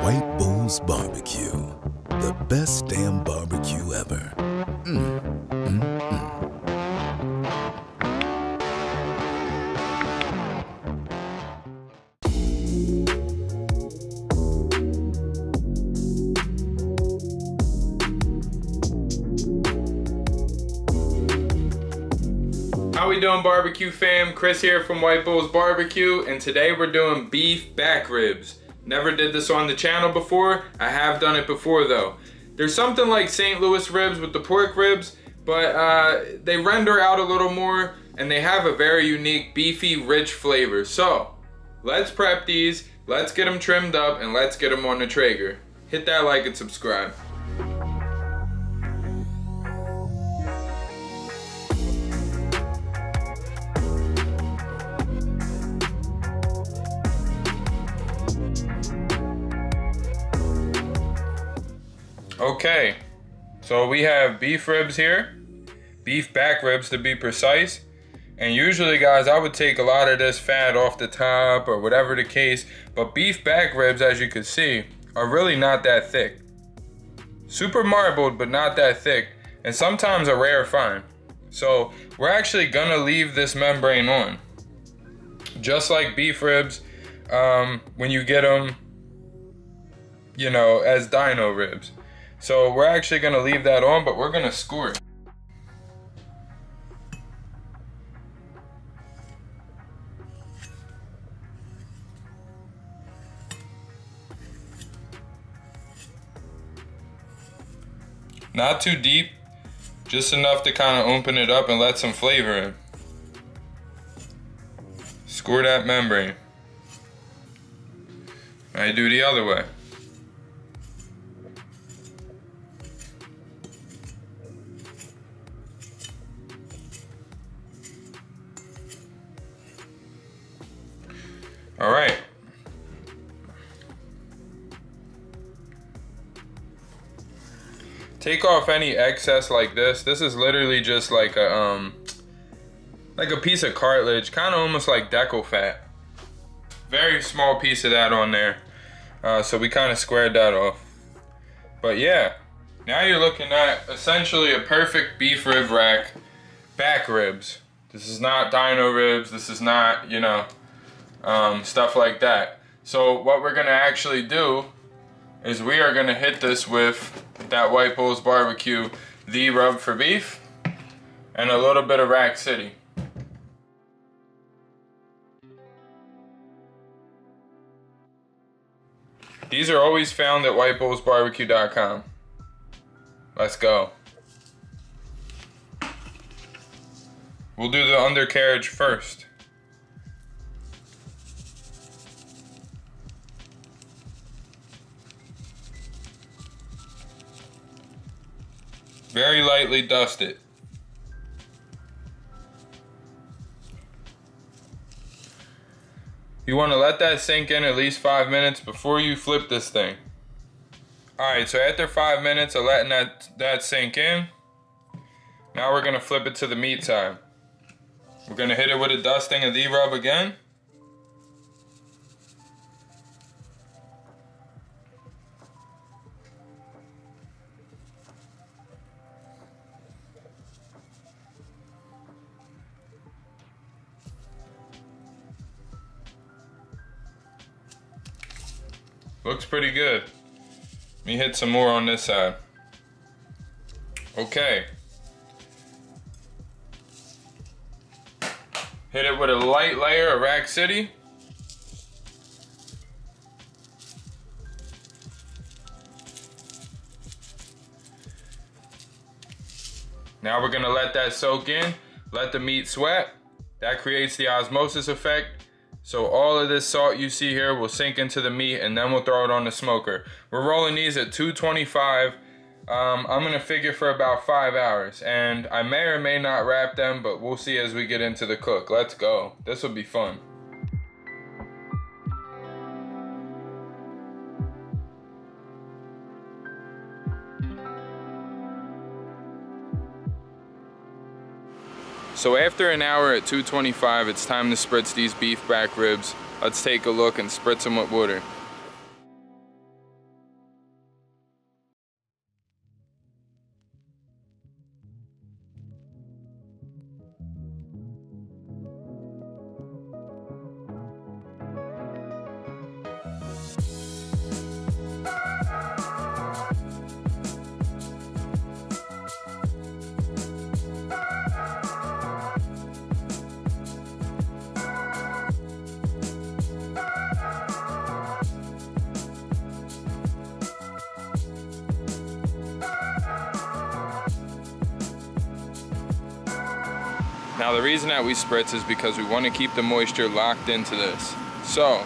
White Bulls BBQ, the best damn barbecue ever. How we doing, barbecue fam? Chris here from White Bulls BBQ, and today we're doing beef back ribs. Never did this on the channel before. I have done it before though. There's something like St. Louis ribs with the pork ribs, but they render out a little more and they have a very unique beefy rich flavor. So let's prep these, let's get them trimmed up, and let's get them on the Traeger. Hit that like and subscribe. Okay, so we have beef ribs here, beef back ribs to be precise. And usually, guys, I would take a lot of this fat off the top or whatever the case, but beef back ribs, as you can see, are really not that thick. Super marbled, but not that thick, and sometimes a rare find. So we're actually gonna leave this membrane on. Just like beef ribs, when you get them, you know, as dino ribs. So we're actually gonna leave that on, but we're gonna score it. Not too deep, just enough to kind of open it up and let some flavor in. Score that membrane. I do the other way. All right. Take off any excess like this. This is literally just like a piece of cartilage, kind of almost like decal fat. Very small piece of that on there. So we kind of squared that off. But yeah, now you're looking at essentially a perfect beef rib rack, back ribs. This is not dino ribs. This is not, you know, stuff like that. So what we're gonna actually do is we are gonna hit this with that White Bulls BBQ, the rub for beef, and a little bit of Rack City. These are always found at whitebullsbbq.com. Let's go. We'll do the undercarriage first. Very lightly dust it. You want to let that sink in at least 5 minutes before you flip this thing. Alright, so after 5 minutes of letting that sink in, now we're going to flip it to the meat side. We're going to hit it with a dusting of the rub again. Looks pretty good. Let me hit some more on this side. Okay. Hit it with a light layer of Rack City. Now we're gonna let that soak in, let the meat sweat. That creates the osmosis effect. So all of this salt you see here will sink into the meat, and then we'll throw it on the smoker. We're rolling these at 225. I'm gonna figure for about 5 hours, and I may or may not wrap them, but we'll see as we get into the cook. Let's go. This will be fun. So after an hour at 225, it's time to spritz these beef back ribs. Let's take a look and spritz them with water. Now the reason that we spritz is because we want to keep the moisture locked into this. So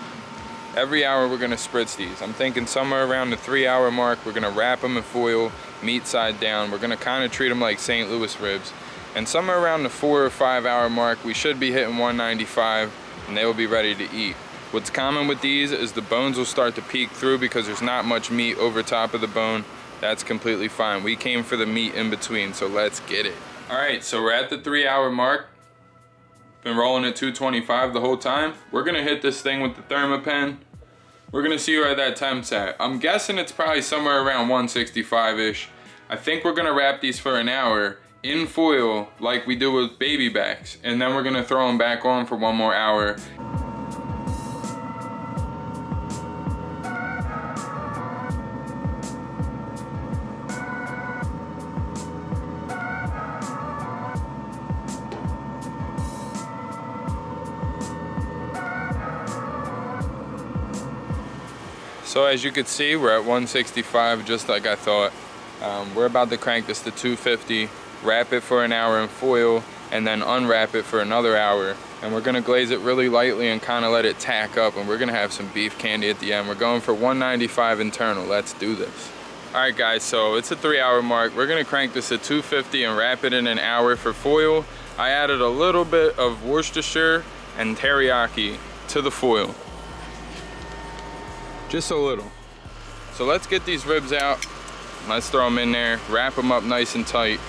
every hour we're gonna spritz these. I'm thinking somewhere around the 3-hour mark, we're gonna wrap them in foil, meat side down. We're gonna kind of treat them like St. Louis ribs. And somewhere around the 4 or 5 hour mark, we should be hitting 195 and they will be ready to eat. What's common with these is the bones will start to peek through because there's not much meat over top of the bone. That's completely fine. We came for the meat in between, so let's get it. All right, so we're at the 3-hour mark. Been rolling at 225 the whole time. We're gonna hit this thing with the Thermapen. We're gonna see where that temp's at. I'm guessing it's probably somewhere around 165-ish. I think we're gonna wrap these for an hour in foil like we do with baby backs. And then we're gonna throw them back on for 1 more hour. So as you can see, we're at 165 just like I thought. We're about to crank this to 250, wrap it for an hour in foil, and then unwrap it for another hour. And we're gonna glaze it really lightly and kind of let it tack up, and we're gonna have some beef candy at the end. We're going for 195 internal. Let's do this. All right guys, so it's a 3-hour mark. We're gonna crank this at 250 and wrap it in an hour for foil. I added a little bit of Worcestershire and teriyaki to the foil. Just a little. So let's get these ribs out. Let's throw them in there, wrap them up nice and tight,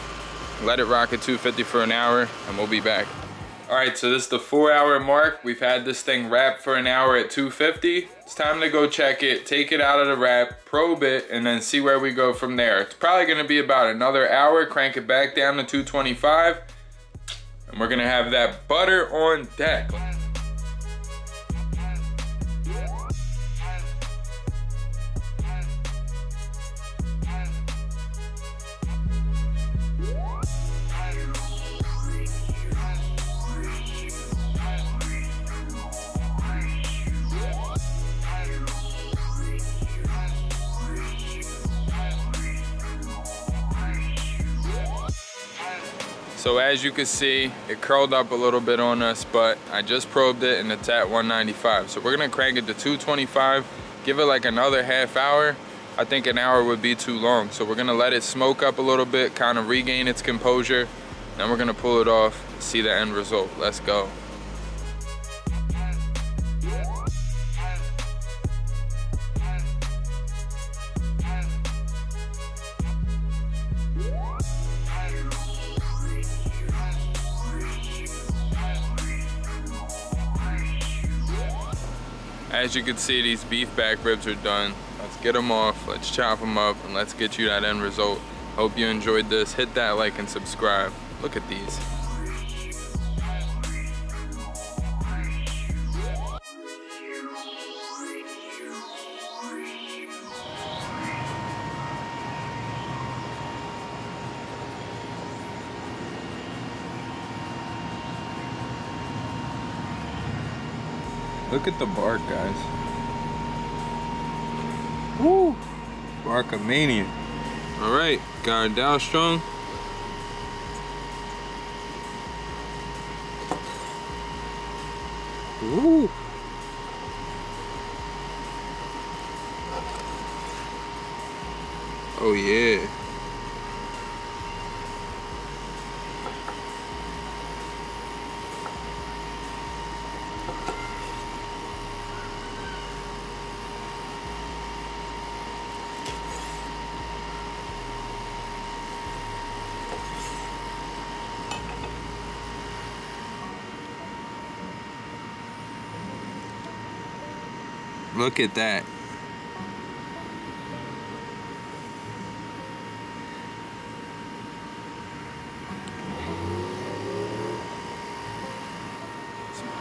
let it rock at 250 for an hour, and we'll be back. All right, so this is the 4-hour mark. We've had this thing wrapped for an hour at 250. It's time to go check it, take it out of the wrap, probe it, and then see where we go from there. It's probably gonna be about another hour, crank it back down to 225, and we're gonna have that butter on deck. So as you can see, it curled up a little bit on us, but I just probed it and it's at 195. So we're gonna crank it to 225, give it like another half hour. I think an hour would be too long. So we're gonna let it smoke up a little bit, kind of regain its composure. Then we're gonna pull it off, see the end result. Let's go. As you can see, these beef back ribs are done. Let's get them off, let's chop them up, and let's get you that end result. Hope you enjoyed this. Hit that like and subscribe. Look at these. Look at the bark, guys. Woo! Barkamania. All right, got it down strong. Woo! Oh yeah. Look at that.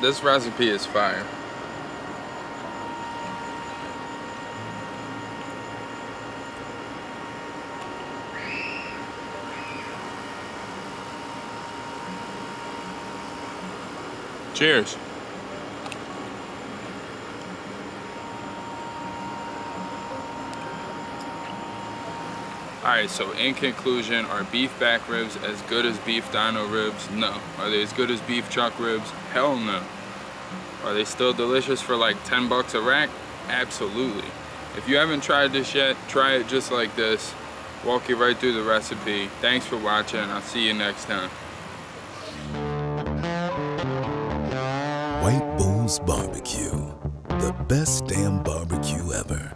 This recipe is fire. Cheers. Alright, so in conclusion, are beef back ribs as good as beef dino ribs? No. Are they as good as beef chuck ribs? Hell no. Are they still delicious for like 10 bucks a rack? Absolutely. If you haven't tried this yet, try it just like this. Walk you right through the recipe. Thanks for watching, and I'll see you next time. White Bulls Barbecue, the best damn barbecue ever.